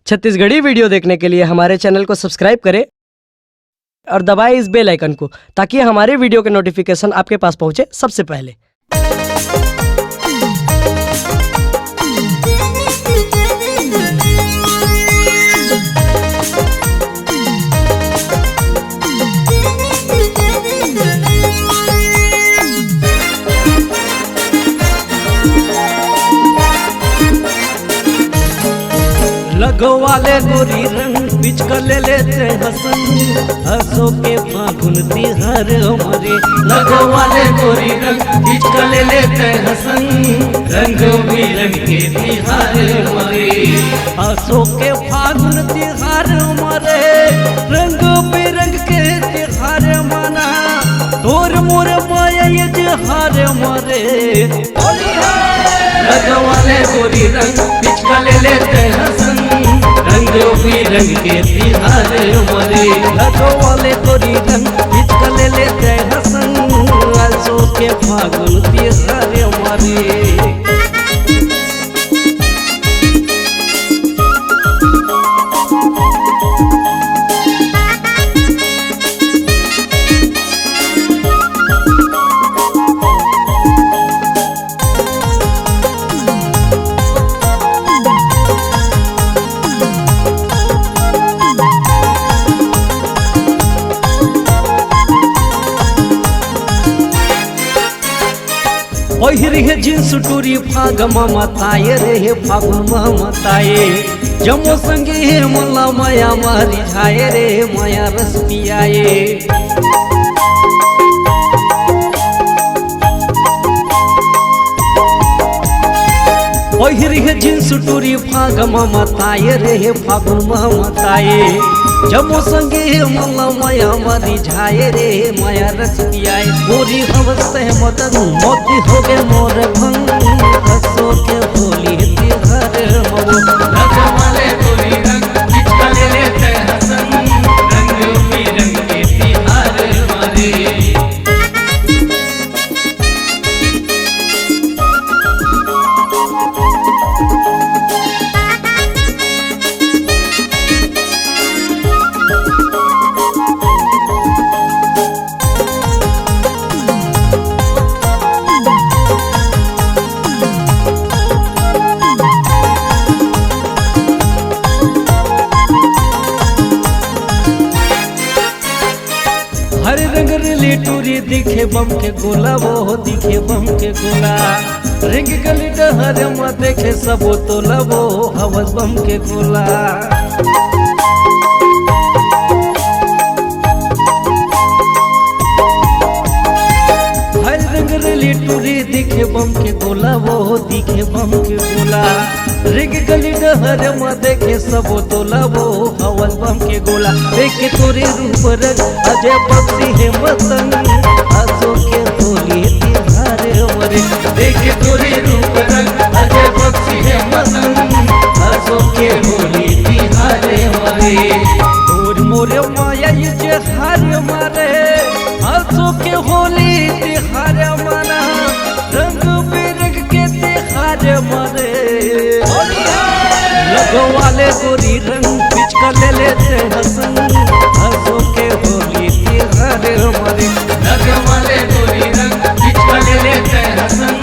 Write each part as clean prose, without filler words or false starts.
Chhattisgarhi video देखने के लिए हमारे चैनल को सब्सक्राइब करें और दबाएं इस बेल आइकन को ताकि हमारे वीडियो के नोटिफिकेशन आपके पास पहुंचे सबसे पहले। लगवाले गोरी रंग पिचका ले लेते हसन हंसो के फागुन तिहार हमारे। लगवाले गोरी रंग पिचका ले लेते हसन रंग बिरंग के तिहार हमारे। हंसो के फागुन तिहार हमारे रंग बिरंग के तिहार माना तोर मोर माया ये तिहार हमारे। लगवाले गोरी रंग पिचका ले लेते हसन रंग बिरंग के तिहार हमारे। लगवाले गोरी रंग पिचका ले लेते हसन हंसो के फागुन तिहार हमारे। पहिरी है जींस टूरी फाग ममताए रे फागुन ममताए। जमो संगे हे मला माया मारी झाए रे माया रस पियाए। पहिरी है जींस टूरी फाग ममताए रे फागुन ममताए। जमो संगे मला माया मारी झाए रे माया रस पियाए। गोरी हवस मदन मोती हो गए मोर भंग हंसो के होली तिहार मो। लगवाले गोरी रंग पिचका ले लेते हसन रंग बिरंग के तिहार हमारे। हरे रंग रेली टूरी दिखे बम के गोला वो दिखे बम के गोला। रंग गली डहर में देखे सबो तोला वो हवस बम के गोला। हरे रंग रेली टूरी दिखे बम के गोला वो दिखे बम के गोला। रिग गली डहर में देखे सबो तोला वो हवस बम के गोला। देखे तोरे रूप रंग अजय पक्षी है मतंग हंसो के होली तिहार हमारे। देखे तोरे रूप रंग अजय पक्षी है मतंग हंसो के होली तिहार हमारे। तोर मोरे माया ये तिहार हमारे हंसो के होली तिहार हमारा रंग बिरंग के तिहार हमारे। लगवाले गोरी रंग पिचका ले लेते हसन हंसो के होली तिहार हमारे। लगवाले गोरी रंग पिचका ले लेते हसन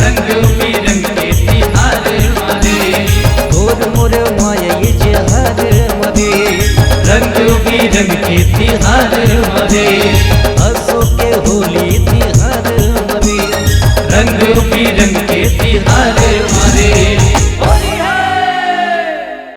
रंग बिरंग के तिहार हमारे। तोर मोरे माया ये तिहार हमारे रंग बिरंग के तिहार हमारे। हंसो के होली तिहार हमारे रंग बिरंग